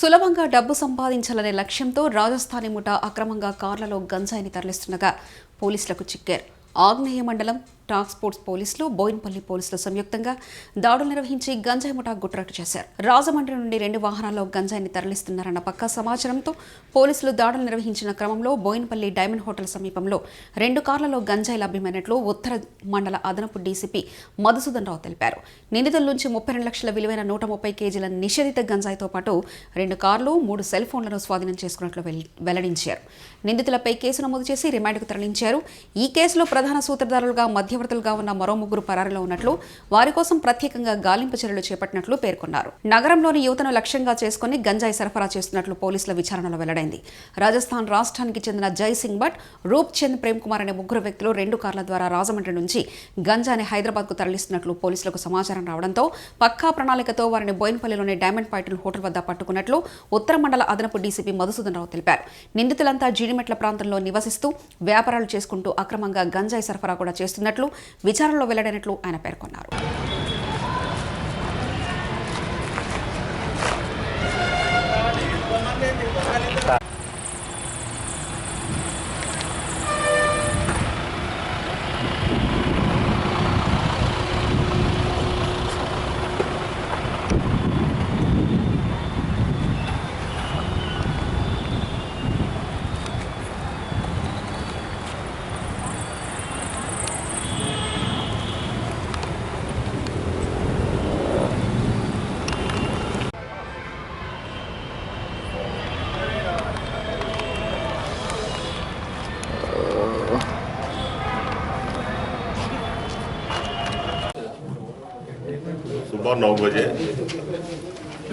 సులభంగా డబ్బు సంపాదించాలనే లక్ష్యంతో రాజస్థానీ ముఠా అక్రమంగా కార్లలో గంజాయిని తరలిస్తుండగా పోలీసులకు చిక్కారు. ఆగ్నేయ మండలం టాస్క్ ఫోర్స్ పోలీసులు, బోయిన్పల్లి పోలీసులు సంయుక్తంగా దాడులు నిర్వహించి గంజాయి ముఠా గుట్రట్టు చేశారు. రాజమండ్రి నుండి 2 వాహనాల్లో గంజాయిని తరలిస్తున్నారన్న పక్కా సమాచారంతో పోలీసులు దాడులు నిర్వహించిన క్రమంలో బోయిన్పల్లి డైమండ్ హోటల్ సమీపంలో 2 కార్లలో గంజాయి లభ్యమైనట్లు ఉత్తర మండల అదనపు డీసీపీ మధుసూదన్ రావు తెలిపారు. నిందితుల నుంచి 32 లక్షల విలువైన 130 కేజీల నిషేధిత గంజాయితో పాటు 2 కార్లు, 3 సెల్ ఫోన్లను స్వాధీనం చేసుకున్నట్లు వెల్లడించారు. నిందితులపై కేసు నమోదు చేసి రిమాండ్కు తరలించారు. ఈ కేసులో ప్రధాన సూత్రధారులుగా మధ్యవర్తులుగా ఉన్న మరో 3 పరారీలో ఉన్నట్లు, వారి కోసం ప్రత్యేకంగా గాలింపు చర్యలు చేపట్టినట్లు పేర్కొన్నారు. నగరంలోని యువతను లక్ష్యంగా చేసుకుని గంజాయి సరఫరా చేస్తున్నట్లు పోలీసుల విచారణలో వెల్లడైంది. రాజస్థాన్ రాష్ట్రానికి చెందిన జై సింగ్ భట్, రూప్ చంద్, ప్రేమ్ కుమార్ అనే 3 వ్యక్తులు 2 కార్ల ద్వారా రాజమండ్రి నుంచి గంజాయిని హైదరాబాద్కు తరలిస్తున్నట్లు పోలీసులకు సమాచారం రావడంతో పక్కా ప్రణాళికతో వారిని బోయిన్పల్లిలోని డైమండ్ పాయింట్ హోటల్ వద్ద పట్టుకున్నట్లు ఉత్తర మండల అదనపు డీసీపీ మధుసూదన్ రావు తెలిపారు. నిందితులంతా జీడిమెట్ల ప్రాంతంలో నివసిస్తూ వ్యాపారాలు చేసుకుంటూ అక్రమంగా గంజాయి సరఫరా కూడా చేస్తున్నట్లు విచారణలో వెల్లడైనట్లు ఆయన పేర్కొన్నారు. सुबह 9 बजे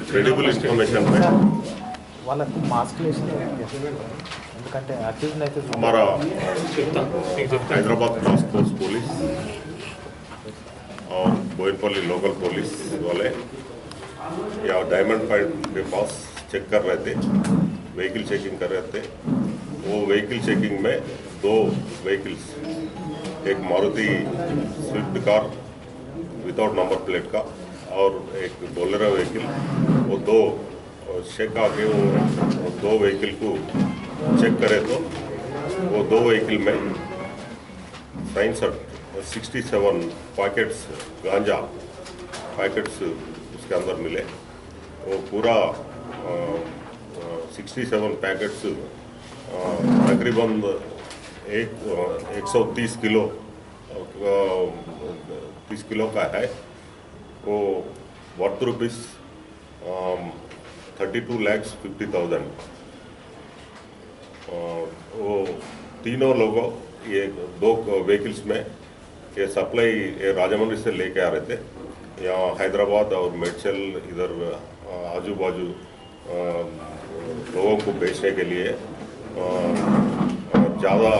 क्रेडिबल इन्फॉर्मेशन में हमारा हैदराबाद टास्क फोर्स पुलिस और बोयनपल्ली लोकल पुलिस वाले या डायमंड पॉइंट के पास चेक कर रहे थे, व्हीकल चेकिंग कर रहे थे। वो व्हीकल चेकिंग में 2 व्हीकल्स, एक Maruti Swift car without number plate का और एक बोलेरो व्हीकल, वो 2 चेक आके वो 2 व्हीकल को चेक करे तो वो 2 व्हीकल में 67 पैकेट्स गांजा पैकेट्स उसके अंदर मिले। वो पूरा 67 पैकेट्स तकरीबन 130 किलो 30 किलो का है। वो वर्थ रुपीस 32,50,000। वो तीनों लोगों ये 2 व्हीकल्स में ये सप्लाई ये राजमंड्री से लेके आ रहे थे। यहाँ हैदराबाद और मेडचल इधर आजू बाजू लोगों को बेचने के लिए ज़्यादा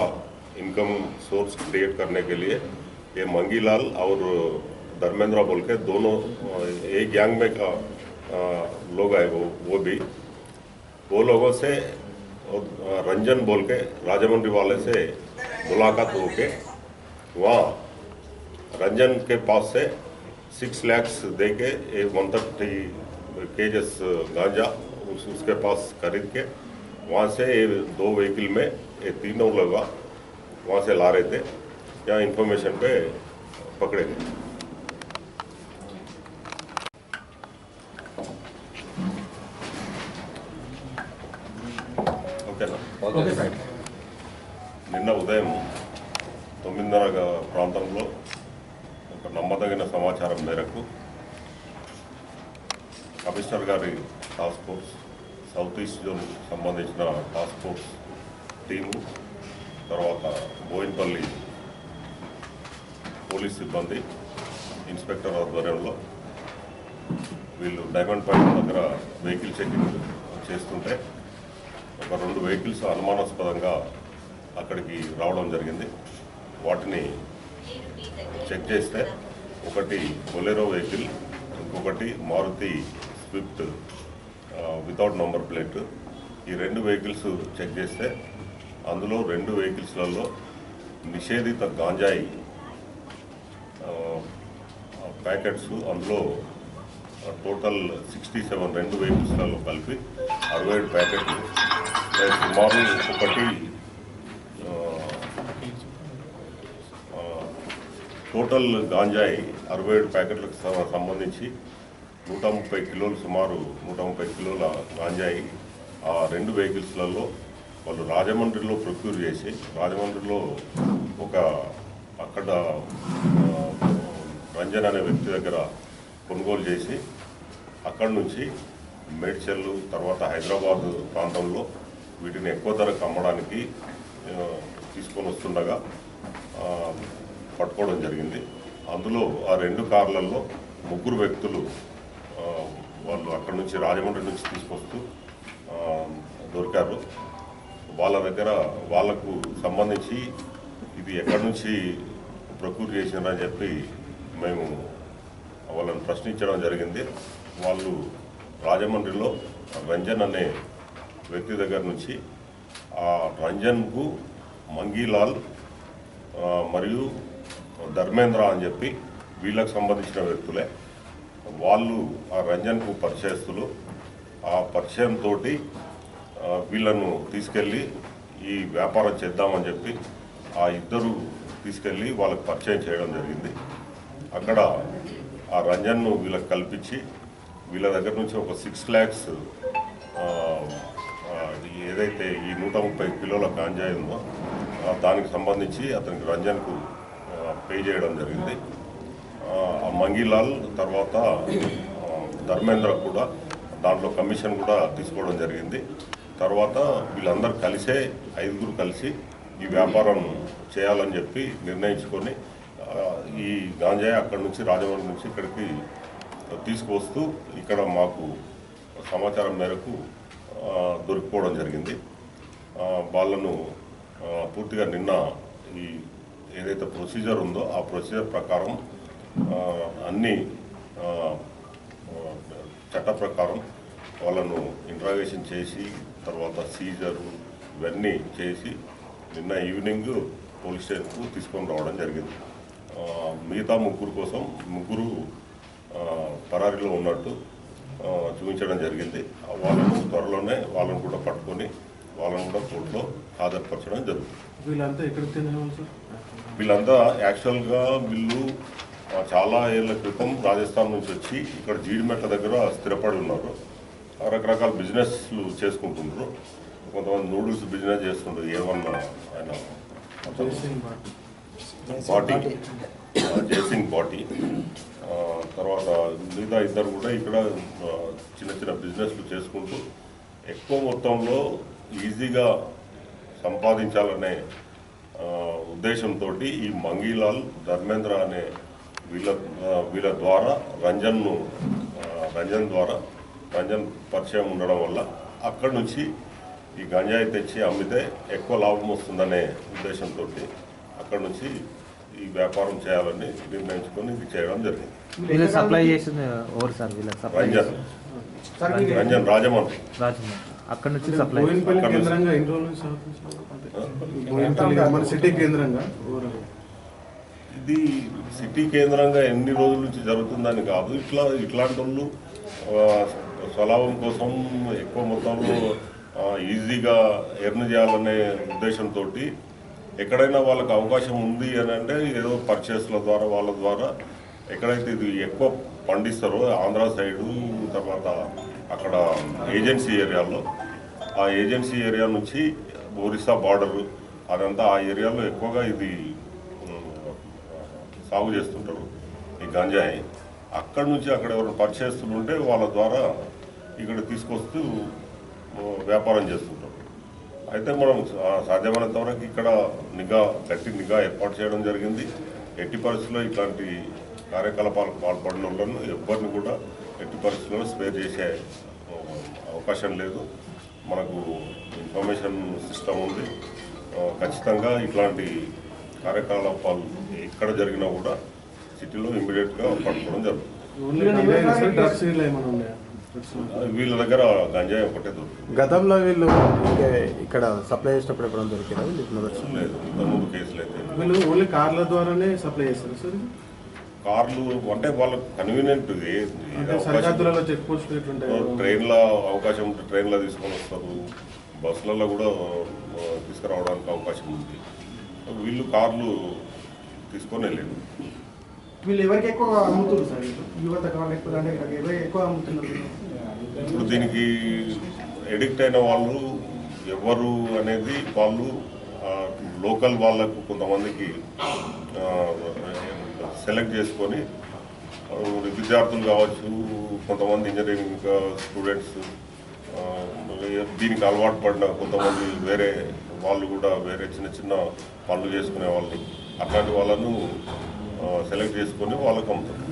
इनकम सोर्स क्रिएट करने के लिए ये मंगीलाल और धर्मेंद्र बोल के दोनों एक गैंग में का लोग आए। वो भी वो लोगों से रंजन बोल के राजमंड्री वाले से मुलाकात हो के वहाँ रंजन के पास से 6 लाख दे के 130 केजेस गांजा उसके पास खरीद के वहाँ से ये 2 व्हीकल में ये तीनों लोग वहाँ से ला रहे थे। यहाँ इंफॉर्मेशन पे पकड़े गए। Okay sir. నిన్న ఉదయం 9:30 ప్రాంతంలో ఒక నమ్మదగిన సమాచారం మేరకు కమిషనర్ గారి task force south east zone సంబంధించిన టాస్క్ ఫోర్స్ టీము, తర్వాత బోయిన్పల్లి పోలీస్ సిబ్బంది ఇన్స్పెక్టర్ ఆధ్వర్యంలో వీళ్ళు డైమండ్ పాయింట్ దగ్గర వెహికల్ చెకింగ్ చేస్తుంటే ఒక 2 వెహికల్స్ అనుమానాస్పదంగా అక్కడికి రావడం జరిగింది. వాటిని చెక్ చేస్తే ఒకటి బొలెరో వెహికల్, ఇంకొకటి Maruti Swift without number plate. ఈ 2 వెహికల్స్ చెక్ చేస్తే అందులో 2 వెహికల్స్లలో నిషేధిత గాంజాయి ప్యాకెట్స్ అందులో టోటల్ 67 2 వెహికల్స్లలో కలిపి 67 ప్యాకెట్లు సుమారు ఒకటి టోటల్ గాంజాయి 67 ప్యాకెట్లకు సంబంధించి 130 కిలోలు సుమారు 130 కిలోల గాంజాయి ఆ 2 వెహికల్స్లలో వాళ్ళు రాజమండ్రిలో ప్రొక్యూర్ చేసి రాజమండ్రిలో ఒక అక్కడ రంజన్ అనే వ్యక్తి దగ్గర కొనుగోలు చేసి అక్కడి నుంచి మేడ్చల్లు తర్వాత హైదరాబాద్ ప్రాంతంలో వీటిని ఎక్కువ ధరకు అమ్మడానికి తీసుకొని వస్తుండగా పట్టుకోవడం జరిగింది. అందులో ఆ 2 కార్లలో 3 వ్యక్తులు వాళ్ళు అక్కడి నుంచి రాజమండ్రి నుంచి తీసుకొస్తూ దొరికారు. వాళ్ళ దగ్గర వాళ్ళకు సంబంధించి ఇది ఎక్కడి నుంచి ప్రొక్యూర్ చేసినారని చెప్పి మేము వాళ్ళని ప్రశ్నించడం జరిగింది. వాళ్ళు రాజమండ్రిలో రంజన్ అనే వ్యక్తి దగ్గర నుంచి ఆ రంజన్కు మంగీలాల్ మరియు ధర్మేంద్ర అని చెప్పి వీళ్ళకు సంబంధించిన వ్యక్తులే. వాళ్ళు ఆ రంజన్కు పరిచయస్తులు. ఆ పరిచయంతో వీళ్ళను తీసుకెళ్ళి ఈ వ్యాపారం చేద్దామని చెప్పి ఆ ఇద్దరు తీసుకెళ్ళి వాళ్ళకి పరిచయం చేయడం జరిగింది. అక్కడ ఆ రంజన్ను వీళ్ళకి కల్పించి వీళ్ళ దగ్గర నుంచి ఒక 6 lakhs ఏదైతే ఈ 130 కిలోల గాంజాయి ఉందో దానికి సంబంధించి అతనికి రంజన్కు పే చేయడం జరిగింది. ఆ మంగీలాల్ తర్వాత ధర్మేంద్ర కూడా దాంట్లో కమిషన్ కూడా తీసుకోవడం జరిగింది. తర్వాత వీళ్ళందరూ కలిసే 5గురు కలిసి ఈ వ్యాపారం చేయాలని చెప్పి నిర్ణయించుకొని ఈ గాంజాయి అక్కడి నుంచి రాజమండ్రి నుంచి ఇక్కడికి తీసుకువస్తూ ఇక్కడ మాకు సమాచారం మేరకు దొరికిపోవడం జరిగింది. వాళ్ళను పూర్తిగా నిన్న ఈ ఏదైతే ప్రొసీజర్ ఉందో ఆ ప్రొసీజర్ ప్రకారం అన్ని చట్ట ప్రకారం వాళ్ళను ఇంట్రాగేషన్ చేసి తర్వాత సీజరు ఇవన్నీ చేసి నిన్న ఈవినింగ్ పోలీస్ స్టేషన్కు తీసుకొని రావడం జరిగింది. మిగతా 3 కోసం 3 పరారీలో ఉన్నట్టు చూపించడం జరిగింది. వాళ్ళను త్వరలోనే వాళ్ళను కూడా పట్టుకొని వాళ్ళను కూడా కోర్టులో హాజరుపరచడం జరుగుతుంది. వీళ్ళంతా ఎక్కడికి చెందినవాళ్ళు సార్? వీళ్ళంతా యాక్చువల్గా వీళ్ళు చాలా ఏళ్ల క్రితం రాజస్థాన్ నుంచి వచ్చి ఇక్కడ జీడిమెట్ల దగ్గర స్థిరపడి ఉన్నారు. రకరకాల బిజినెస్లు చేసుకుంటున్నారు. కొంతమంది నూడిల్స్ బిజినెస్ చేస్తుంటారు. ఏమన్నా ఆయన బాటీ జయసింగ్ బాటీ తర్వాత మిగతా ఇద్దరు కూడా ఇక్కడ చిన్న చిన్న బిజినెస్లు చేసుకుంటూ ఎక్కువ మొత్తంలో ఈజీగా సంపాదించాలనే ఉద్దేశంతో ఈ మంగీలాల్ ధర్మేంద్ర అనే వీళ్ళ ద్వారా రంజన్ పరిచయం ఉండడం వల్ల అక్కడి నుంచి ఈ గంజాయి తెచ్చి అమ్మితే ఎక్కువ లాభం వస్తుందనే ఉద్దేశంతో అక్కడి నుంచి ఈ వ్యాపారం చేయాలని నిర్ణయించుకొని ఇది చేయడం జరిగింది. సప్లై చేసింది ఎవరు సార్? వీళ్ళకి రంజన్ రాజమండ్రి అక్కడ నుంచి సప్లై కేంద్రంగా ఎన్ని రోజుల నుంచి మన సిటీ కేంద్రంగా ఇది సిటీ కేంద్రంగా ఎన్ని రోజుల నుంచి జరుగుతుందని కాదు. ఇట్లాంటి వాళ్ళు స్వలాభం కోసం ఎక్కువ మొత్తంలో ఈజీగా ఎర్న్ చేయాలనే ఉద్దేశంతో ఎక్కడైనా వాళ్ళకి అవకాశం ఉంది అని అంటే ఏదో పర్చేస్ల ద్వారా వాళ్ళ ద్వారా ఎక్కడైతే ఇది ఎక్కువ పండిస్తారో ఆంధ్ర సైడు తర్వాత అక్కడ ఏజెన్సీ ఏరియాలో ఆ ఏజెన్సీ ఏరియా నుంచి ఒరిస్సా బార్డరు అదంతా ఆ ఏరియాలో ఎక్కువగా ఇది సాగు చేస్తుంటారు ఈ గంజాయి. అక్కడి నుంచి అక్కడ ఎవరు పర్చేస్తులు ఉంటే వాళ్ళ ద్వారా ఇక్కడ తీసుకొస్తూ వ్యాపారం చేస్తుంటారు. అయితే మనం సాధ్యమైనంత వరకు ఇక్కడ గట్టి నిఘా ఏర్పాటు చేయడం జరిగింది. ఎట్టి పరిస్థితుల్లో ఇట్లాంటి కార్యకలాపాలకు పాల్పడిన వాళ్ళను ఎవరిని కూడా ఎట్టి పరిస్థితుల్లో స్పేర్ చేసే అవకాశం లేదు. మనకు ఇన్ఫర్మేషన్ సిస్టమ్ ఉంది. ఖచ్చితంగా ఇట్లాంటి కార్యకలాపాలు ఎక్కడ జరిగినా కూడా సిటీలో ఇమ్మీడియట్గా పట్టుకోవడం జరుగుతుంది. వీళ్ళ దగ్గర గంజాయి ఒకటే దొరుకుతుంది. గతంలో వీళ్ళు ఇక్కడ సప్లై చేసినప్పుడు ఎప్పుడు దొరికినా? లేదు, ఇంతకుముందు కేసులు అయితే వీళ్ళు ఓన్లీ కార్ల ద్వారానే సప్లై చేస్తారు సార్. కార్లు అంటే వాళ్ళకి కన్వీనియంట్ అంటే సరిహద్దులలో చెక్ పోస్టులు ఎట్లుంటాయి? ట్రైన్లో అవకాశం ఉంటే ట్రైన్లో తీసుకొని వస్తారు, బస్సులలో కూడా తీసుకురావడానికి అవకాశం ఉంది. వీళ్ళు కార్లు తీసుకొని వెళ్ళారు. వీళ్ళు ఎవరికి ఎక్కువ అమ్ముతున్నారు సార్? యువత కావాలి ఎక్కువ అంటే ఎవరికి ఎక్కువ అమ్ముతున్నారు? ఇప్పుడు దీనికి ఎడిక్ట్ అయిన వాళ్ళు ఎవరు అనేది వాళ్ళు లోకల్ వాళ్ళకు కొంతమందికి సెలెక్ట్ చేసుకొని విద్యార్థులు కావచ్చు, కొంతమంది ఇంజనీరింగ్ స్టూడెంట్స్, దీనికి అలవాటు పడిన కొంతమంది వేరే వాళ్ళు కూడా వేరే చిన్న చిన్న పనులు చేసుకునే వాళ్ళు, అట్లాంటి వాళ్ళను సెలెక్ట్ చేసుకొని వాళ్ళకు అమ్ముతారు.